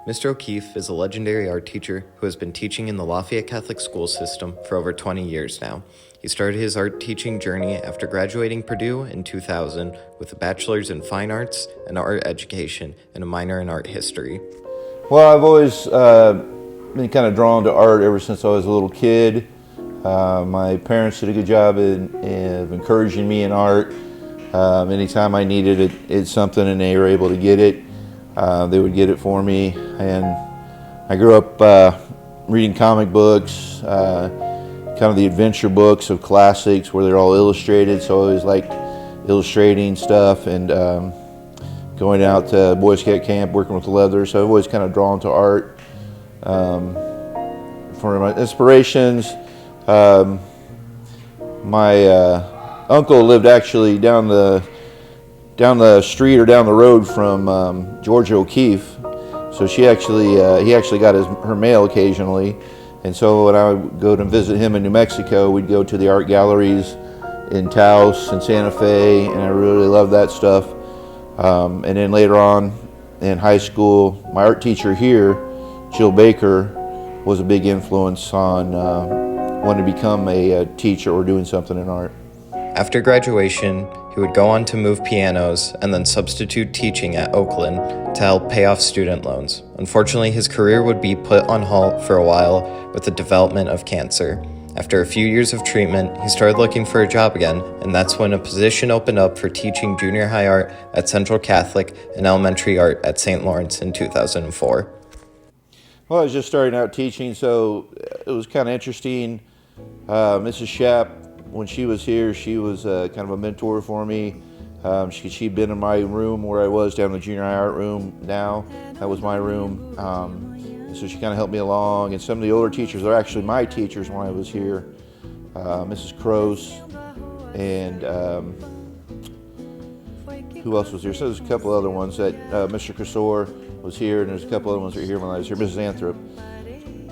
Mr. O'Keefe is a legendary art teacher who has been teaching in the Lafayette Catholic school system for over 20 years now. He started his art teaching journey after graduating Purdue in 2000 with a bachelor's in fine arts and art education and a minor in art history. Well, I've always been kind of drawn to art ever since I was a little kid. My parents did a good job of encouraging me in art. Anytime I needed it's something and they were able to get it, they would get it for me. And I grew up reading comic books, kind of the adventure books of classics where they're all illustrated, so I always liked illustrating stuff and going out to Boy Scout camp, working with leather, so I've always kind of drawn to art. For my inspirations, my uncle lived actually down the street or down the road from Georgia O'Keefe, so he actually got her mail occasionally, and so when I would go to visit him in New Mexico, we'd go to the art galleries in Taos and Santa Fe, and I really loved that stuff. And then later on in high school, my art teacher here, Jill Baker, was a big influence on wanting to become a teacher or doing something in art. After graduation, he would go on to move pianos and then substitute teaching at Oakland to help pay off student loans. Unfortunately, his career would be put on halt for a while with the development of cancer. After a few years of treatment, he started looking for a job again, and that's when a position opened up for teaching junior high art at Central Catholic and elementary art at St. Lawrence in 2004. Well, I was just starting out teaching, so it was kind of interesting. Mrs. Shapp, when she was here, she was kind of a mentor for me. She'd been in my room where I was down in the junior high art room now. That was my room. So she kind of helped me along, and some of the older teachers are actually my teachers when I was here. Mrs. Croce, and who else was here? So there's a couple other ones that Mr. Cresor was here, and there's a couple other ones that were here when I was here, Mrs. Anthrop.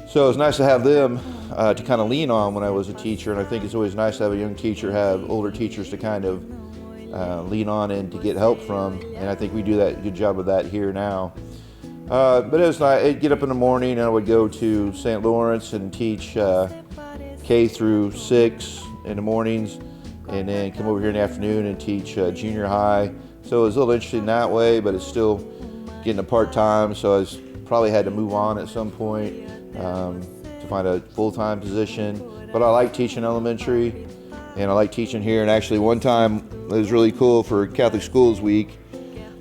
So it was nice to have them to kind of lean on when I was a teacher, and I think it's always nice to have a young teacher have older teachers to kind of lean on and to get help from, and I think we do that good job of that here now. But it was nice. I'd get up in the morning and I would go to St. Lawrence and teach K through 6 in the mornings, and then come over here in the afternoon and teach junior high. So it was a little interesting that way, but it's still getting a part-time, so I probably had to move on at some point to find a full-time position. But I like teaching elementary, and I like teaching here. And actually one time it was really cool for Catholic Schools Week.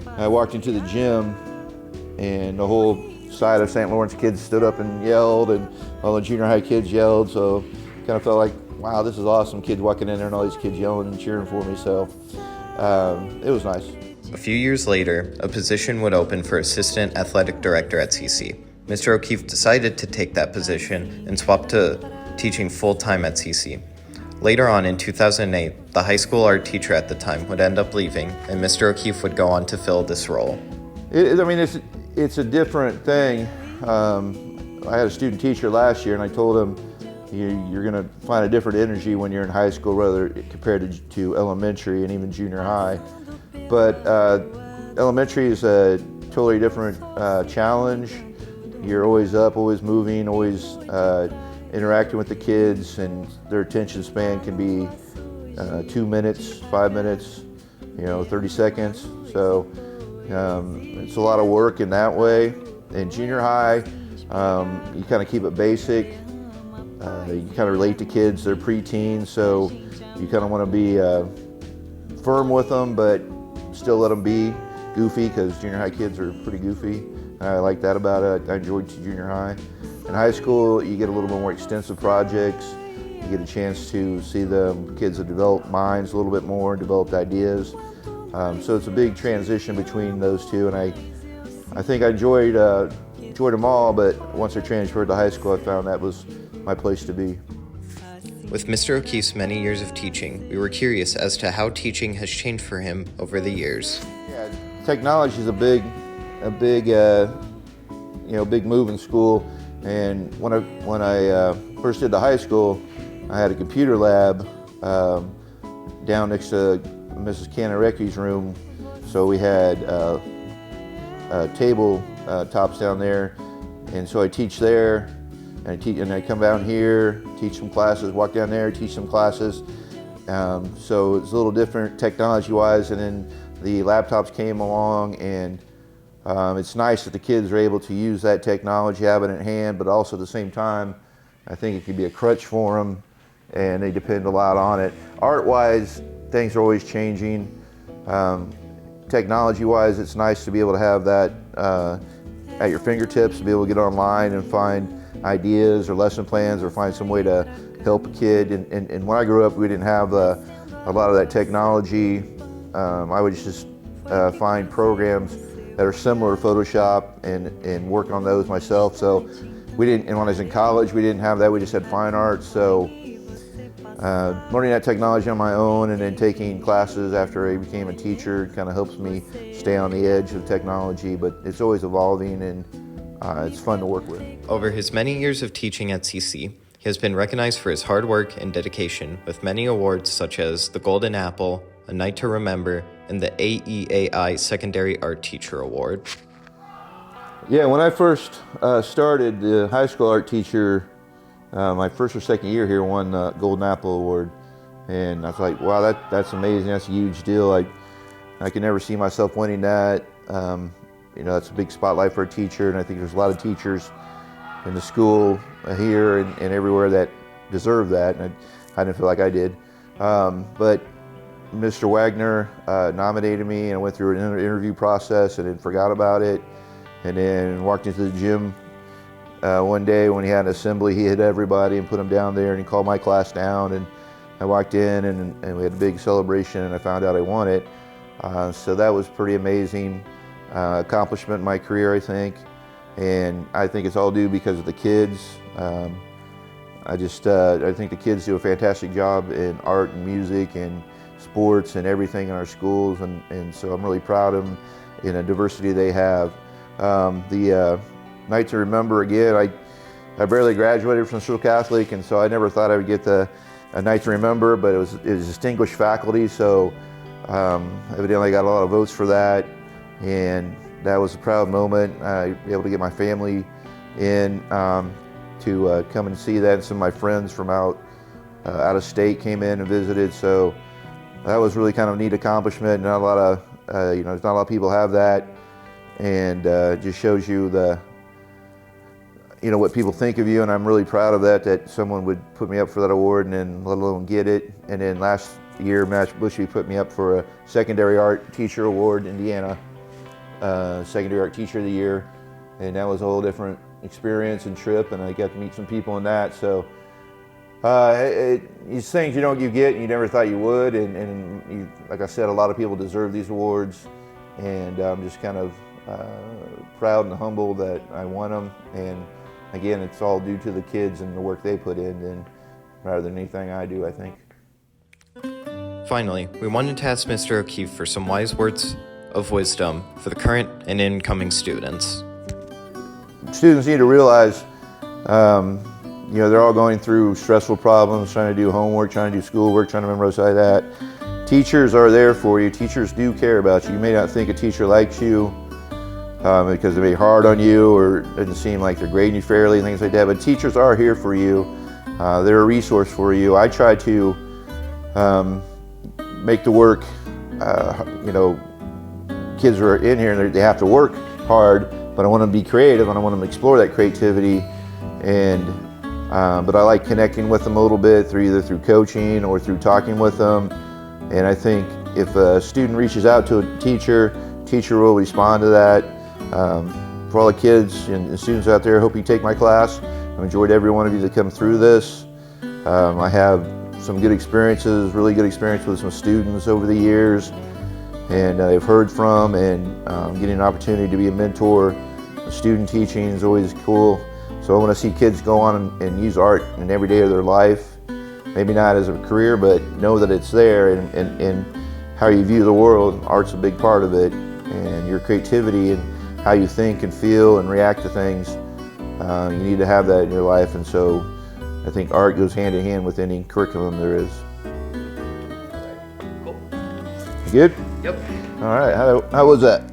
I walked into the gym and the whole side of St. Lawrence kids stood up and yelled, and all the junior high kids yelled, so kind of felt like, wow, this is awesome. Kids walking in there and all these kids yelling and cheering for me, so it was nice. A few years later, a position would open for Assistant Athletic Director at CC. Mr. O'Keefe decided to take that position and swap to teaching full-time at CC. Later on in 2008, the high school art teacher at the time would end up leaving, and Mr. O'Keefe would go on to fill this role. It's a different thing. I had a student teacher last year, and I told him, you're going to find a different energy when you're in high school rather compared to elementary and even junior high. But elementary is a totally different challenge. You're always up, always moving, always interacting with the kids, and their attention span can be 2 minutes, 5 minutes, 30 seconds. So it's a lot of work in that way. In junior high, you kind of keep it basic. You kind of relate to kids, they're preteens, so you kind of want to be firm with them, but still let them be goofy, because junior high kids are pretty goofy. I like that about it. I enjoyed junior high. In high school, you get a little bit more extensive projects. You get a chance to see the kids that develop minds a little bit more, developed ideas. So it's a big transition between those two, and I think I enjoyed them all, but once I transferred to high school, I found that was my place to be. With Mr. O'Keefe's many years of teaching, we were curious as to how teaching has changed for him over the years. Yeah, technology is a big move in school. And when I first did the high school, I had a computer lab down next to Mrs. Canarecki's room. So we had table tops down there, and so I teach there, and I come down here, teach some classes, walk down there, teach some classes. So it's a little different technology-wise, and then the laptops came along, and it's nice that the kids are able to use that technology, have it in hand, but also at the same time, I think it could be a crutch for them, and they depend a lot on it. Art-wise, things are always changing. Technology-wise, it's nice to be able to have that at your fingertips, to be able to get online and find ideas or lesson plans or find some way to help a kid. And when I grew up, we didn't have a lot of that technology. I would just find programs that are similar to Photoshop and work on those myself. So we didn't, and when I was in college, we didn't have that. We just had fine arts. So learning that technology on my own and then taking classes after I became a teacher kind of helps me stay on the edge of technology, but it's always evolving, and it's fun to work with. Over his many years of teaching at CC, he has been recognized for his hard work and dedication with many awards such as the Golden Apple, A Night to Remember, and the AEAI Secondary Art Teacher Award. Yeah, when I first started, the high school art teacher, my first or second year here, won the Golden Apple Award. And I was like, wow, that's amazing, that's a huge deal. I could never see myself winning that. You know, that's a big spotlight for a teacher, and I think there's a lot of teachers in the school here and everywhere that deserve that, and I didn't feel like I did. But Mr. Wagner nominated me, and I went through an interview process and then forgot about it, and then walked into the gym one day when he had an assembly. He hit everybody and put them down there, and he called my class down, and I walked in and we had a big celebration, and I found out I won it. So that was pretty amazing accomplishment in my career, I think. And I think it's all due because of the kids. I think the kids do a fantastic job in art and music and sports and everything in our schools, and so I'm really proud of them in the diversity they have. The Night to Remember, again, I barely graduated from Central Catholic, and so I never thought I would get a Night to Remember, but it was distinguished faculty, so evidently I got a lot of votes for that, and that was a proud moment. I was able to get my family in to come and see that, and some of my friends from out of state came in and visited, so that was really kind of a neat accomplishment. Not a lot of, there's not a lot of people have that, and just shows you what people think of you, and I'm really proud of that someone would put me up for that award and then let alone get it. And then last year, Matt Bushy put me up for a Secondary Art Teacher Award, Indiana, Secondary Art Teacher of the Year, and that was a whole different experience and trip, and I got to meet some people in that. So these things you get and you never thought you would, and like I said, a lot of people deserve these awards, and I'm just kind of proud and humble that I won them. And again, it's all due to the kids and the work they put in, rather than anything I do, I think. Finally, we wanted to ask Mr. O'Keefe for some wise words of wisdom for the current and incoming students. Students need to realize, they're all going through stressful problems, trying to do homework, trying to do schoolwork, trying to memorize that. Teachers are there for you. Teachers do care about you. You may not think a teacher likes you because they may be hard on you or it doesn't seem like they're grading you fairly and things like that, but teachers are here for you. They're a resource for you. I try to make the work, kids are in here and they have to work hard, but I want them to be creative and I want them to explore that creativity. But I like connecting with them a little bit either through coaching or through talking with them. And I think if a student reaches out to a teacher will respond to that. For all the kids and students out there, I hope you take my class. I've enjoyed every one of you that come through this. I have some good experiences, really good experience with some students over the years, and I've heard from, and getting an opportunity to be a mentor. Student teaching is always cool. So I want to see kids go on and use art in every day of their life. Maybe not as a career, but know that it's there, and how you view the world, art's a big part of it, and your creativity and how you think and feel and react to things. You need to have that in your life, and so I think art goes hand in hand with any curriculum there is. Cool. You good? Yep. All right, how was that?